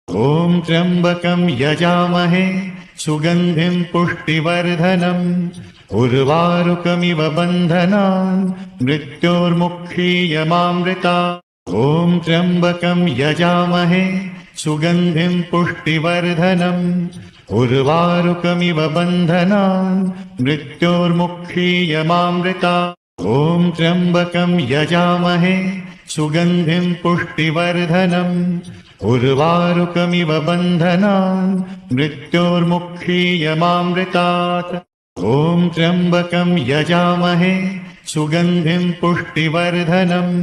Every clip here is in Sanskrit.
ॐ त्र्यम्बकं यजामहे सुगन्धिं पुष्टिवर्धनम् उर्वारुकमिव बन्धनान् मृत्योर्मुक्षीयमामृतात्। ॐ त्र्यम्बकं यजामहे सुगन्धिं पुष्टिवर्धनम् उर्वारुकमिव बन्धनान् मृत्योर्मुक्षीयमामृतात्। ॐ त्र्यम्बकं यजामहे सुगन्धिं पुष्टिवर्धनम् उर्वारुकमिव बन्धनान् मृत्योर्मुक्षीयमामृतात्। ॐ त्र्यम्बकं यजामहे सुगन्धिं पुष्टिवर्धनम्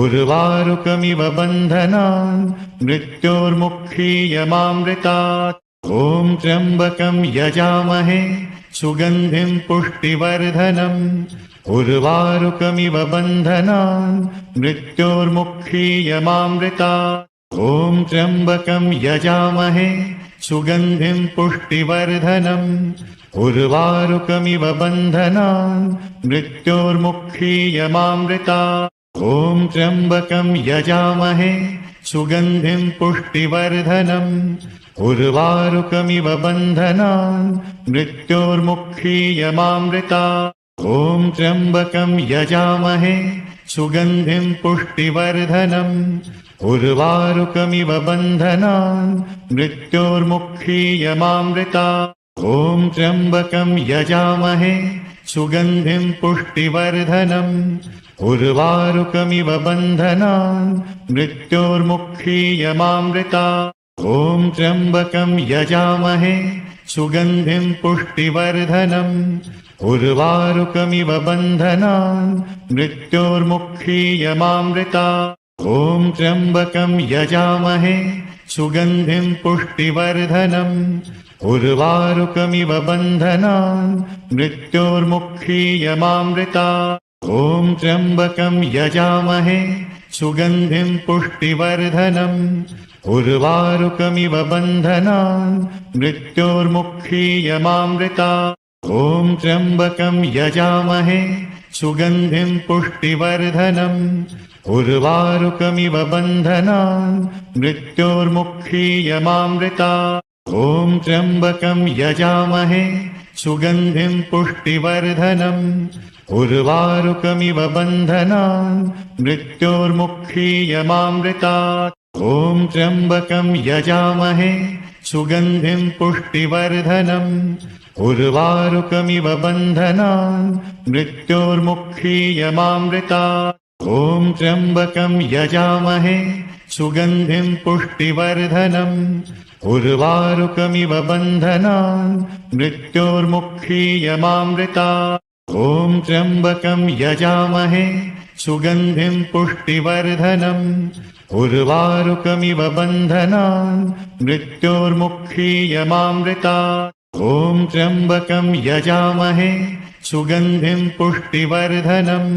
उर्वारुकमिव बन्धनान् मृत्योर्मुक्षीयमामृतात्। ॐ त्र्यम्बकं यजामहे सुगन्धिं पुष्टिवर्धनम् उर्वारुकमिव बन्धनान् मृत्योर्मुक्षीयमामृतात्। ॐ त्र्यम्बकं यजामहे सुगन्धिं पुष्टिवर्धनम् उर्वारुकमिव बन्धनान् मृत्योर्मुक्षीयमामृतात्। ॐ त्र्यम्बकं यजामहे सुगन्धिं पुष्टिवर्धनम् उर्वारुकमिव बन्धनान् मृत्योर्मुक्षीयमामृतात्। ॐ त्र्यम्बकं यजामहे सुगन्धिं पुष्टिवर्धनम् उर्वारुकमिव बन्धनान् मृत्योर्मुक्षीयमामृतात्। ॐ त्र्यम्बकं यजामहे सुगन्धिं पुष्टिवर्धनम् उर्वारुकमिव बन्धनान् मृत्योर्मुक्षीयमामृतात्। ॐ त्र्यम्बकं यजामहे सुगन्धिं पुष्टिवर्धनम् उर्वारुकमिव बन्धनान् मृत्योर्मुक्षीयमामृतात्। ॐ त्र्यम्बकं यजामहे सुगन्धिं पुष्टिवर्धनम् उर्वारुकमिव बन्धनान् मृत्योर्मुक्षीयमामृतात्। ॐ त्र्यम्बकं यजामहे सुगन्धिं पुष्टिवर्धनम् उर्वारुकमिव बन्धनान् मृत्योर्मुक्षीयमामृतात्। ॐ त्र्यम्बकं यजामहे सुगन्धिं पुष्टिवर्धनम् उर्वारुकमिव बन्धनान् मृत्योर्मुक्षीयमामृतात्। ॐ त्र्यम्बकं यजामहे सुगन्धिं पुष्टिवर्धनम् उर्वारुकमिव बन्धनान् मृत्योर्मुक्षीयमामृतात्। ॐ त्र्यम्बकं यजामहे सुगन्धिं पुष्टिवर्धनम् उर्वारुकमिव बन्धनान् मृत्योर्मुक्षीयमामृतात्। ॐ त्र्यम्बकं यजामहे सुगन्धिं पुष्टिवर्धनम् उर्वारुकमिव बन्धनान् मृत्योर्मुक्षीयमामृतात्। ॐ त्र्यम्बकं यजामहे सुगन्धिं पुष्टिवर्धनम्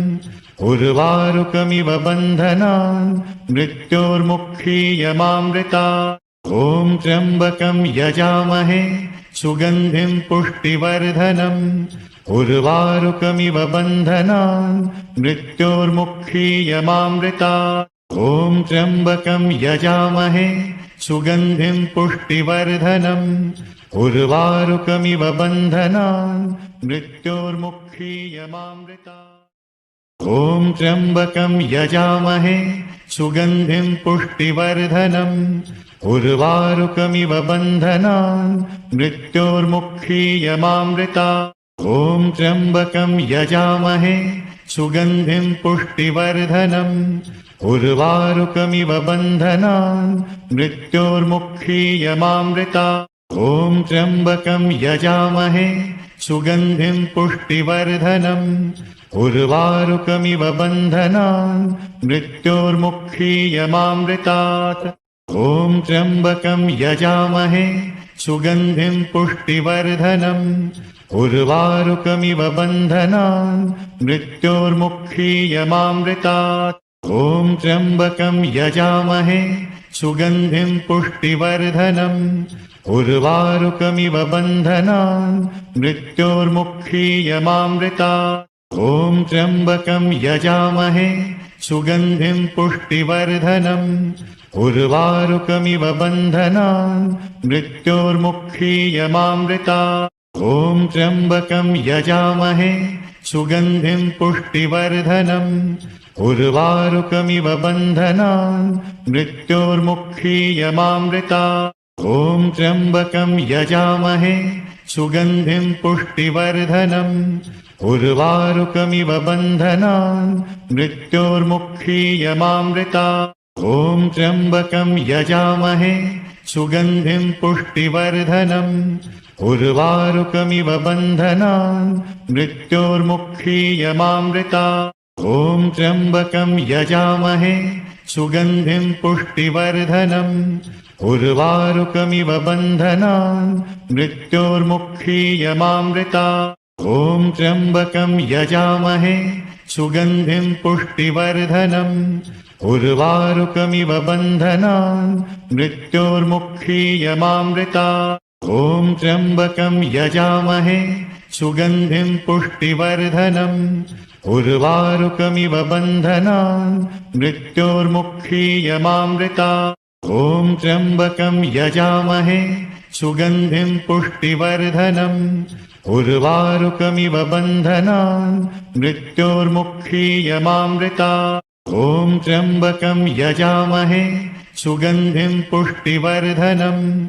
उर्वारुकमिव बन्धनान् मृत्योर्मुक्षीयमामृतात्। ॐ त्र्यम्बकं यजामहे सुगन्धिं पुष्टिवर्धनम् उर्वारुकमिव बन्धनान् मृत्योर्मुक्षीयमामृतात्। ॐ त्र्यम्बकं यजामहे सुगन्धिं पुष्टिवर्धनम् उर्वारुकमिव बन्धनान् मृत्योर्मुक्षीयमामृतात्। ॐ त्र्यम्बकं यजामहे सुगन्धिं पुष्टिवर्धनम् उर्वारुकमिव बन्धनान् मृत्योर्मुक्षीयमामृतात्। ॐ त्र्यम्बकं यजामहे सुगन्धिं पुष्टिवर्धनम् उर्वारुकमिव बन्धनान् मृत्योर्मुक्षीयमामृतात्। ॐ त्र्यम्बकं यजामहे सुगन्धिं पुष्टिवर्धनम् उर्वारुकमिव बन्धनान् मृत्योर्मुक्षीयमामृतात्। ॐ त्र्यम्बकं यजामहे सुगन्धिं पुष्टिवर्धनम् उर्वारुकमिव बन्धनान् मृत्योर्मुक्षीयमामृतात्। ॐ त्र्यम्बकं यजामहे सुगन्धिं पुष्टिवर्धनम् उर्वारुकमिव बन्धनान् मृत्योर्मुक्षीयमामृतात्। ॐ त्र्यम्बकं यजामहे सुगन्धिं पुष्टिवर्धनम् उर्वारुकमिव बन्धनान् मृत्योर्मुक्षीयमामृतात्। ॐ त्र्यम्बकं यजामहे सुगन्धिं पुष्टिवर्धनम् उर्वारुकमिव बन्धनान् मृत्योर्मुक्षीयमामृतात् ॐ त्र्यम्बकं यजामहे सुगन्धिं पुष्टिवर्धनम् उर्वारुकमिव बन्धनान् मृत्योर्मुक्षीयमामृतात् ॐ त्र्यम्बकं यजामहे सुगन्धिं पुष्टिवर्धनम् उर्वारुकमिव बन्धनान् मृत्योर्मुक्षीयमामृतात् ॐ त्र्यम्बकं यजामहे सुगन्धिं पुष्टिवर्धनम् उर्वारुकमिव बन्धनान् मृत्योर्मुक्षीयमामृतात् ॐ त्र्यम्बकं यजामहे सुगन्धिं पुष्टिवर्धनम् उर्वारुकमिव बन्धनान् मृत्योर्मुक्षीयमामृतात् ॐ त्र्यम्बकं यजामहे सुगन्धिं पुष्टिवर्धनम् उर्वारुकमिव बन्धनान् मृत्योर्मुक्षीयमामृतात् ॐ त्र्यम्बकं यजामहे सुगन्धिं पुष्टिवर्धनम् उर्वारुकमिव बन्धनान् मृत्योर्मुक्षीयमामृतात् ॐ त्र्यम्बकं यजामहे सुगन्धिं पुष्टिवर्धनम् उर्वारुकमिव बन्धनान् मृत्योर्मुक्षीयमामृतात् ॐ त्र्यम्बकं यजामहे सुगन्धिं पुष्टिवर्धनम्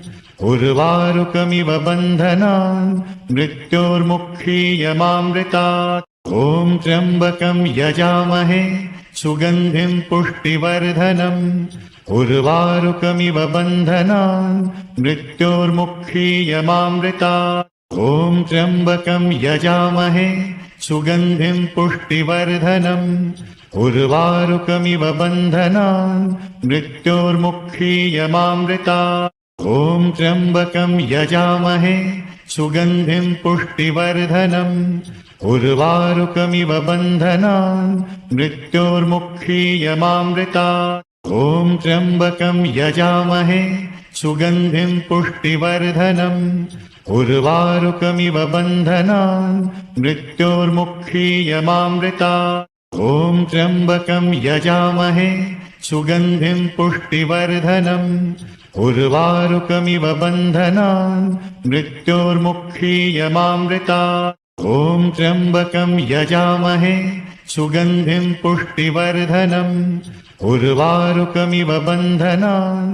उर्वारुकमिव बन्धनान् मृत्योर्मुक्षीयमामृतात् ॐ त्र्यम्बकं यजामहे सुगन्धिं पुष्टिवर्धनम् उर्वारुकमिव बन्धनान् मृत्योर्मुक्षीयमामृतात् ॐ त्र्यम्बकं यजामहे सुगन्धिं पुष्टिवर्धनम् उर्वारुकमिव बन्धनान् मृत्योर्मुक्षीयमामृतात् ॐ त्र्यम्बकं यजामहे सुगन्धिं पुष्टिवर्धनम् उर्वारुकमिव बन्धनान् मृत्योर्मुक्षीयमामृतात् ॐ त्र्यम्बकं यजामहे सुगन्धिं पुष्टिवर्धनम् उर्वारुकमिव बन्धनान् मृत्योर्मुक्षीयमामृतात् ॐ त्र्यम्बकं यजामहे सुगन्धिं पुष्टिवर्धनम् उर्वारुकमिव बन्धनान् मृत्योर्मुक्षीयमामृतात् ॐ त्र्यम्बकं यजामहे सुगन्धिं पुष्टिवर्धनम् उर्वारुकमिव बन्धनान्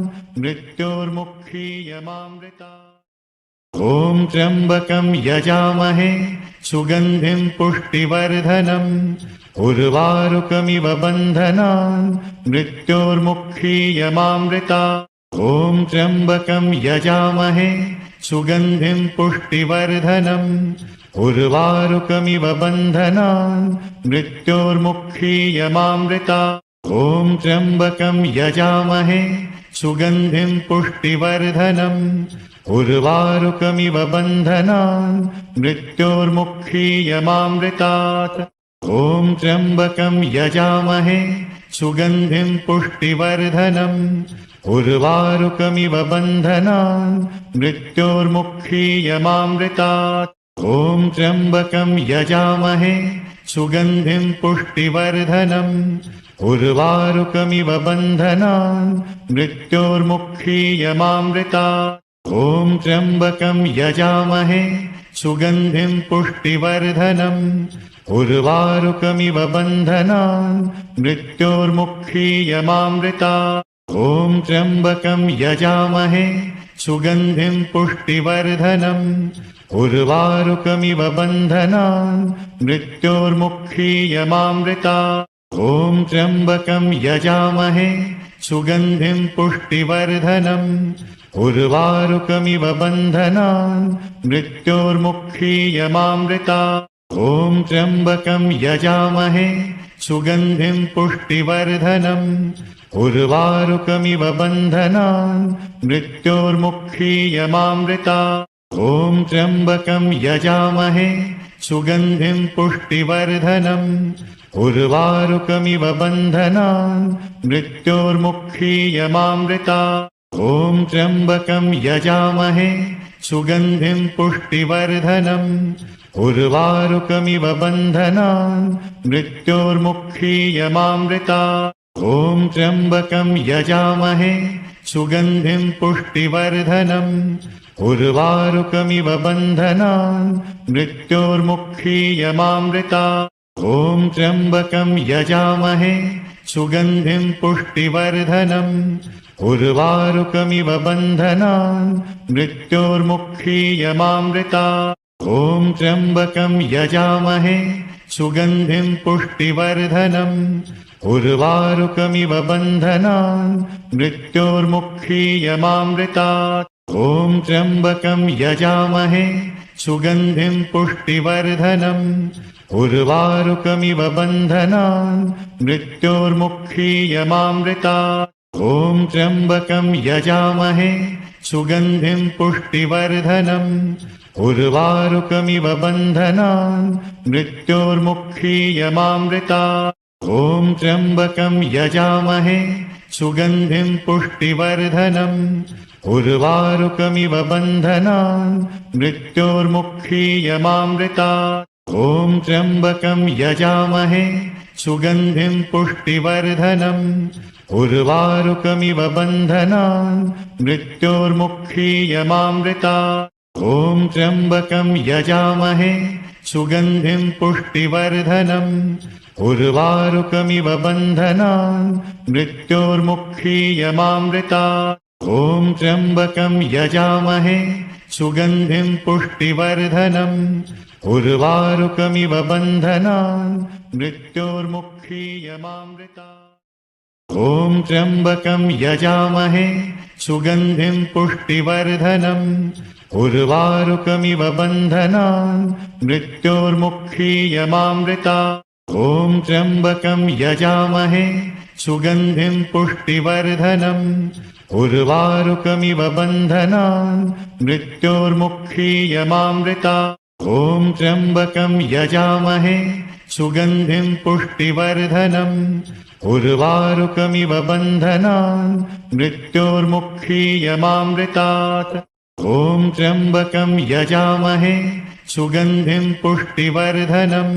मृत्योर्मुक्षीयमामृतात् ॐ त्र्यम्बकं यजामहे सुगन्धिं पुष्टिवर्धनम् उर्वारुकमिव बन्धनान् मृत्योर्मुक्षीयमामृतात् ॐ त्र्यम्बकं यजामहे सुगन्धिं पुष्टिवर्धनम् उर्वारुकमिव बन्धनान् मृत्योर्मुक्षीयमामृतात् ॐ त्र्यम्बकं यजामहे सुगन्धिं पुष्टिवर्धनम् उर्वारुकमिव बन्धनान् मृत्योर्मुक्षीयमामृतात् ॐ त्र्यम्बकं यजामहे सुगन्धिं पुष्टिवर्धनम् उर्वारुकमिव बन्धनान् मृत्योर्मुक्षीयमामृतात् ॐ त्र्यम्बकं यजामहे सुगन्धिं पुष्टिवर्धनम् उर्वारुकमिव बन्धनान् मृत्योर्मुक्षीयमामृतात् ॐ त्र्यम्बकं यजामहे सुगन्धिं पुष्टिवर्धनम् उर्वारुकमिव बन्धनान् मृत्योर्मुक्षीयमामृतात् ॐ त्र्यम्बकं यजामहे सुगन्धिं पुष्टिवर्धनम् उर्वारुकमिव बन्धनान् मृत्योर्मुक्षीयमामृतात् ॐ त्र्यम्बकं यजामहे सुगन्धिं पुष्टिवर्धनम् उर्वारुकमिव बन्धनान् मृत्योर्मुक्षीयमामृतात् ॐ त्र्यम्बकं यजामहे सुगन्धिं पुष्टिवर्धनम् उर्वारुकमिव बन्धनान् मृत्योर्मुक्षीयमामृतात् ॐ त्र्यम्बकं यजामहे सुगन्धिं पुष्टिवर्धनम् उर्वारुकमिव बन्धनान् मृत्योर्मुक्षीयमामृतात् ॐ त्र्यम्बकं यजामहे सुगन्धिं पुष्टिवर्धनम् उर्वारुकमिव बन्धनान् मृत्योर्मुक्षीयमामृतात् ॐ त्र्यम्बकं यजामहे सुगन्धिं पुष्टिवर्धनम् उर्वारुकमिव बन्धनान् मृत्योर्मुक्षीयमामृतात् ॐ त्र्यम्बकं यजामहे सुगन्धिं पुष्टिवर्धनम् उर्वारुकमिव बन्धनान् मृत्योर्मुक्षीयमामृतात् ॐ त्र्यम्बकं यजामहे सुगन्धिं पुष्टिवर्धनम् उर्वारुकमिव बन्धनान् मृत्योर्मुक्षीयमामृतात् ॐ त्र्यम्बकं यजामहे सुगन्धिं पुष्टिवर्धनम् उर्वारुकमिव बन्धनान् मृत्योर्मुक्षीयमामृतात् ॐ त्र्यम्बकं यजामहे सुगन्धिं पुष्टिवर्धनम् उर्वारुकमिव बन्धनान् मृत्योर्मुक्षीयमामृतात् ॐ त्र्यम्बकं यजामहे सुगन्धिं पुष्टिवर्धनम् उर्वारुकमिव बन्धनान् मृत्योर्मुक्षीयमामृतात् ॐ त्र्यम्बकं यजामहे सुगन्धिं पुष्टिवर्धनम् उर्वारुकमिव बन्धनान् मृत्योर्मुक्षीयमामृतात् ॐ त्र्यम्बकं यजामहे सुगन्धिं पुष्टिवर्धनम् उर्वारुकमिव बन्धनान् मृत्योर्मुक्षीयमामृतात् ॐ त्र्यम्बकं यजामहे सुगन्धिं पुष्टिवर्धनम् उर्वारुकमिव बन्धनान् मृत्योर्मुक्षीयमामृतात् ॐ त्र्यम्बकं यजामहे सुगन्धिं पुष्टिवर्धनम् उर्वारुकमिव बन्धनान् मृत्योर्मुक्षीयमामृतात् ॐ त्र्यम्बकं यजामहे सुगन्धिं पुष्टिवर्धनम् उर्वारुकमिव बन्धनान् मृत्योर्मुक्षीयमामृतात् ॐ त्र्यम्बकं यजामहे सुगन्धिं पुष्टिवर्धनम् उर्वारुकमिव बन्धनान् मृत्योर्मुक्षीयमामृतात् ॐ त्र्यम्बकं यजामहे सुगन्धिं पुष्टिवर्धनम्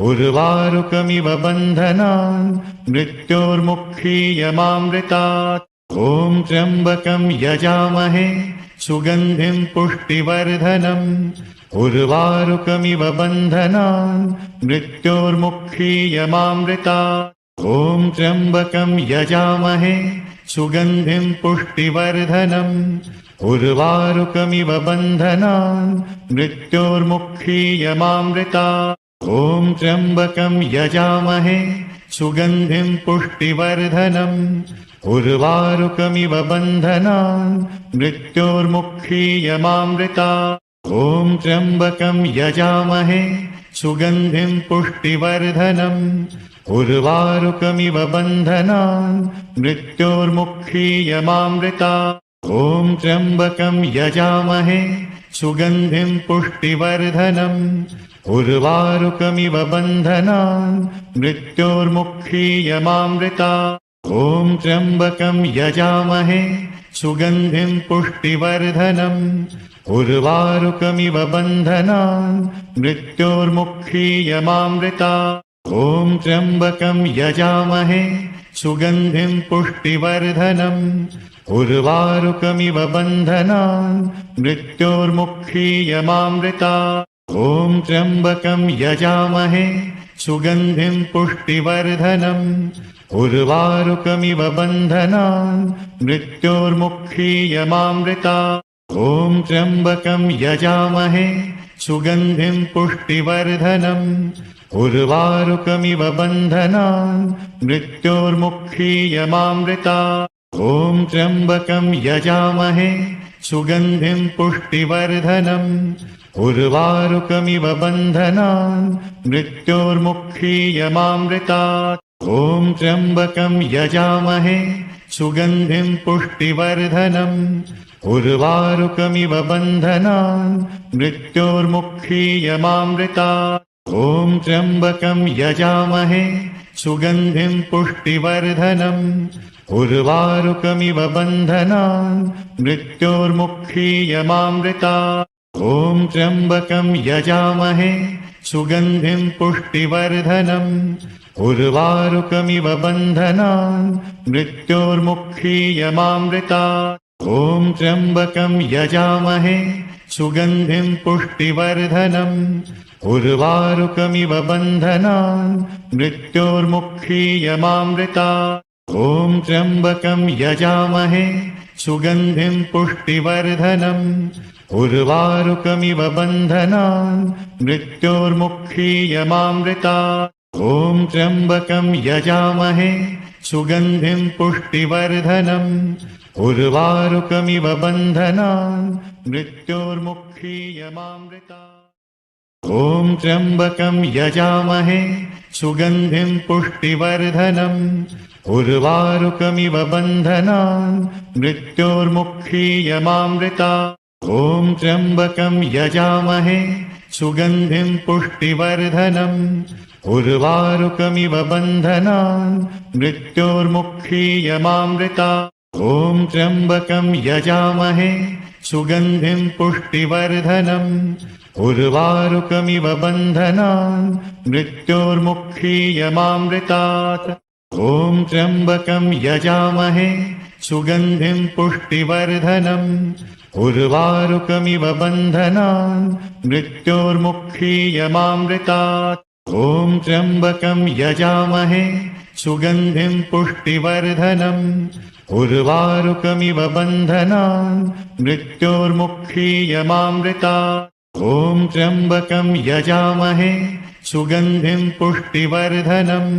उर्वारुकमिव बन्धनान् मृत्योर्मुक्षीयमामृतात् ॐ त्र्यम्बकं यजामहे सुगन्धिं पुष्टिवर्धनम् उर्वारुकमिव बन्धनान् मृत्योर्मुक्षीयमामृतात् ॐ त्र्यम्बकं यजामहे सुगन्धिं पुष्टिवर्धनम् उर्वारुकमिव बन्धनान् मृत्योर्मुक्षीयमामृतात् ॐ त्र्यम्बकं यजामहे सुगन्धिं पुष्टिवर्धनम् उर्वारुकमिव बन्धनान् मृत्योर्मुक्षीयमामृतात् ॐ त्र्यम्बकं यजामहे सुगन्धिं पुष्टिवर्धनम् उर्वारुकमिव बन्धनान् मृत्योर्मुक्षीयमामृतात् ॐ त्र्यम्बकं यजामहे सुगन्धिं पुष्टिवर्धनम् उर्वारुकमिव बन्धनान् मृत्योर्मुक्षीयमामृतात् ॐ त्र्यम्बकं यजामहे सुगन्धिं पुष्टिवर्धनम् उर्वारुकमिव बन्धनान् मृत्योर्मुक्षीयमामृतात् ॐ त्र्यम्बकं यजामहे सुगन्धिं पुष्टिवर्धनम् उर्वारुकमिव बन्धनान् मृत्योर्मुक्षीयमामृतात् ॐ त्र्यम्बकं यजामहे सुगन्धिं पुष्टिवर्धनम् उर्वारुकमिव बन्धनान् मृत्योर्मुक्षीयमामृतात् ॐ त्र्यम्बकं यजामहे सुगन्धिं पुष्टिवर्धनम् उर्वारुकमिव बन्धनान् मृत्योर्मुक्षीयमामृतात् ॐ त्र्यम्बकं यजामहे सुगन्धिं पुष्टिवर्धनम् उर्वारुकमिव बन्धनान् मृत्योर्मुक्षीयमामृतात् ॐ त्र्यम्बकं यजामहे सुगन्धिं पुष्टिवर्धनम् उर्वारुकमिव बन्धनान् मृत्योर्मुक्षीयमामृतात् ॐ त्र्यम्बकं यजामहे सुगन्धिं पुष्टिवर्धनम् उर्वारुकमिव बन्धनान् मृत्योर्मुक्षीयमामृतात् ॐ त्र्यम्बकं यजामहे सुगन्धिं पुष्टिवर्धनम् उर्वारुकमिव बन्धनान् मृत्योर्मुक्षीयमामृतात् ॐ त्र्यम्बकं यजामहे सुगन्धिं पुष्टिवर्धनम् उर्वारुकमिव बन्धनान् मृत्योर्मुक्षीयमामृतात् ॐ त्र्यम्बकं यजामहे सुगन्धिं पुष्टिवर्धनम् उर्वारुकमिव बन्धनान् मृत्योर्मुक्षीयमामृतात् ॐ त्र्यम्बकं यजामहे सुगन्धिं पुष्टिवर्धनम् उर्वारुकमिव बन्धनान् मृत्योर्मुक्षीयमामृतात् ॐ त्र्यम्बकं यजामहे सुगन्धिं पुष्टिवर्धनम् उर्वारुकमिव बन्धनान् मृत्योर्मुक्षीयमामृतात् ॐ त्र्यम्बकं यजामहे सुगन्धिं पुष्टिवर्धनम् उर्वारुकमिव बन्धनान् मृत्योर्मुक्षीयमामृतात् ॐ त्र्यम्बकं यजामहे सुगन्धिं पुष्टिवर्धनम् उर्वारुकमिव बन्धनान् मृत्योर्मुक्षीयमामृतात् ॐ त्र्यम्बकं यजामहे सुगन्धिं पुष्टिवर्धनम् उर्वारुकमिव बन्धनान् मृत्योर्मुक्षीयमामृतात् ॐ त्र्यम्बकं यजामहे सुगन्धिं पुष्टिवर्धनम् उर्वारुकमिव बन्धनान् मृत्योर्मुक्षीयमामृतात् ॐ त्र्यम्बकं यजामहे सुगन्धिं पुष्टिवर्धनम्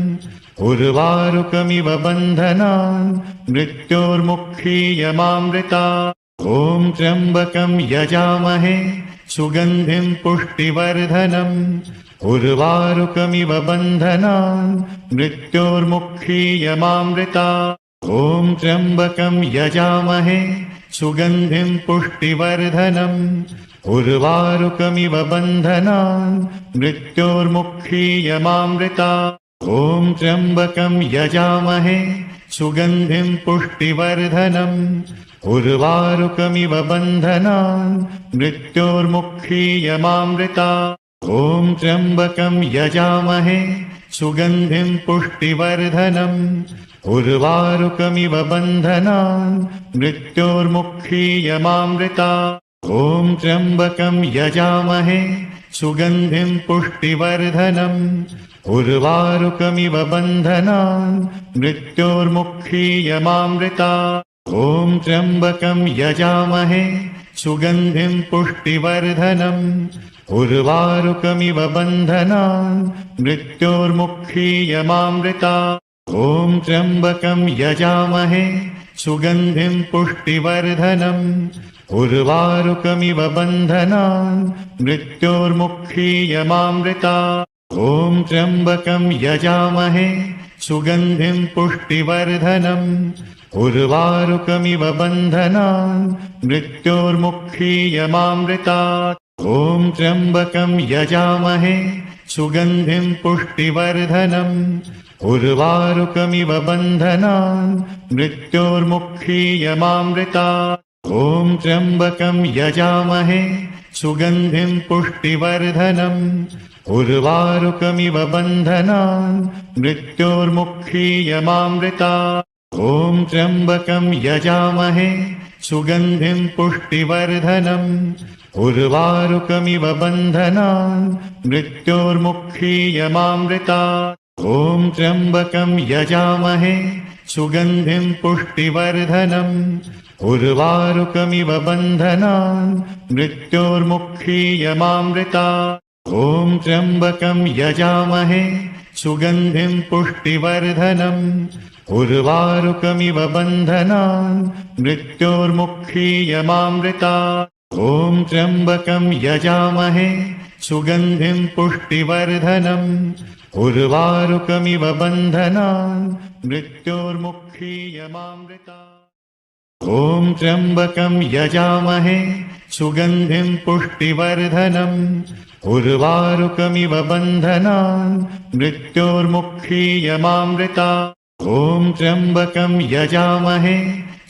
उर्वारुकमिव बन्धनान् मृत्योर्मुक्षीयमामृतात् ॐ त्र्यम्बकं यजामहे सुगन्धिं पुष्टिवर्धनम् उर्वारुकमिव बन्धनान् मृत्योर्मुक्षीयमामृतात् ॐ त्र्यम्बकं यजामहे सुगन्धिं पुष्टिवर्धनम् उर्वारुकमिव बन्धनान् मृत्योर्मुक्षीयमामृतात् ॐ त्र्यम्बकं यजामहे सुगन्धिं पुष्टिवर्धनम् उर्वारुकमिव बन्धनान् मृत्योर्मुक्षीयमामृतात् ॐ त्र्यम्बकं यजामहे सुगन्धिं पुष्टिवर्धनम् उर्वारुकमिव बन्धनान् मृत्योर्मुक्षीयमामृतात् ॐ त्र्यम्बकं यजामहे सुगन्धिं पुष्टिवर्धनम् उर्वारुकमिव बन्धनान् मृत्योर्मुक्षीयमामृतात् ॐ त्र्यम्बकं यजामहे सुगन्धिं पुष्टिवर्धनम् उर्वारुकमिव बन्धनान् मृत्योर्मुक्षीयमामृतात् ॐ त्र्यम्बकं यजामहे सुगन्धिं पुष्टिवर्धनम् उर्वारुकमिव बन्धनान् मृत्योर्मुक्षीयमामृतात् ॐ त्र्यम्बकं यजामहे सुगन्धिं पुष्टिवर्धनम् उर्वारुकमिव बन्धनान् मृत्योर्मुक्षीयमामृतात् ॐ त्र्यम्बकं यजामहे सुगन्धिं पुष्टिवर्धनम् उर्वारुकमिव बन्धनान् मृत्योर्मुक्षीयमामृतात् ॐ त्र्यम्बकं यजामहे सुगन्धिं पुष्टिवर्धनम् उर्वारुकमिव बन्धनान् मृत्योर्मुक्षीयमामृतात् ॐ त्र्यम्बकं यजामहे सुगन्धिं पुष्टिवर्धनम् उर्वारुकमिव बन्धनान् मृत्योर्मुक्षीयमामृतात् ॐ त्र्यम्बकं यजामहे सुगन्धिं पुष्टिवर्धनम् उर्वारुकमिव बन्धनान् मृत्योर्मुक्षीयमामृतात् ॐ त्र्यम्बकं यजामहे सुगन्धिं पुष्टिवर्धनम् उर्वारुकमिव बन्धनान् मृत्योर्मुक्षीयमामृतात् ॐ त्र्यम्बकं यजामहे सुगन्धिं पुष्टिवर्धनम् उर्वारुकमिव बन्धनान् मृत्योर्मुक्षीयमामृतात् ॐ त्र्यम्बकं यजामहे सुगन्धिं पुष्टिवर्धनम् उर्वारुकमिव बन्धनान् मृत्योर्मुक्षीयमामृतात् ॐ त्र्यम्बकं यजामहे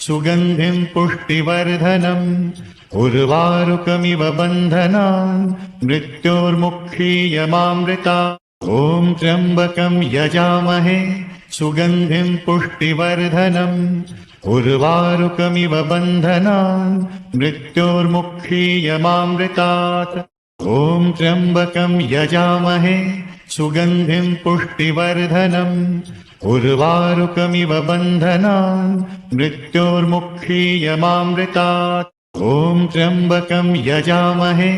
सुगन्धिं पुष्टिवर्धनम् उर्वारुकमिव बन्धनान् मृत्योर्मुक्षीयमामृतात् ॐ त्र्यम्बकं यजामहे सुगन्धिं पुष्टिवर्धनम् उर्वारुकमिव बन्धनान् मृत्योर्मुक्षीयमामृतात् ॐ त्र्यम्बकं यजामहे सुगन्धिं पुष्टिवर्धनम् उर्वारुकमिव बन्धनान् मृत्योर्मुक्षीयमामृतात् ॐ त्र्यम्बकं यजामहे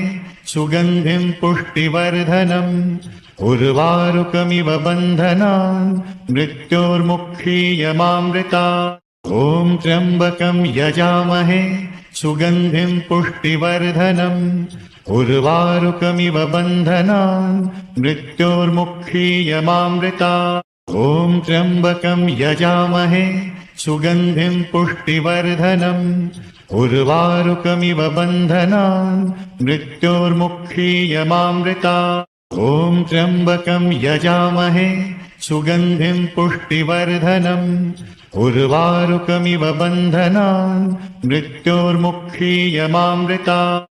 सुगन्धिं पुष्टिवर्धनम् उर्वारुकमिव बन्धनान् मृत्योर्मुक्षीयमामृतात् ॐ त्र्यम्बकं यजामहे सुगन्धिं पुष्टिवर्धनम् उर्वारुकमिव बन्धनान् मृत्योर्मुक्षीयमामृतात् ॐ त्र्यम्बकं यजामहे सुगन्धिं पुष्टिवर्धनम् उर्वारुकमिव बन्धनान् मृत्योर्मुक्षीयमामृतात् ॐ त्र्यम्बकं यजामहे सुगन्धिं पुष्टिवर्धनम् उर्वारुकमिव बन्धनान् मृत्योर्मुक्षीयमामृतात्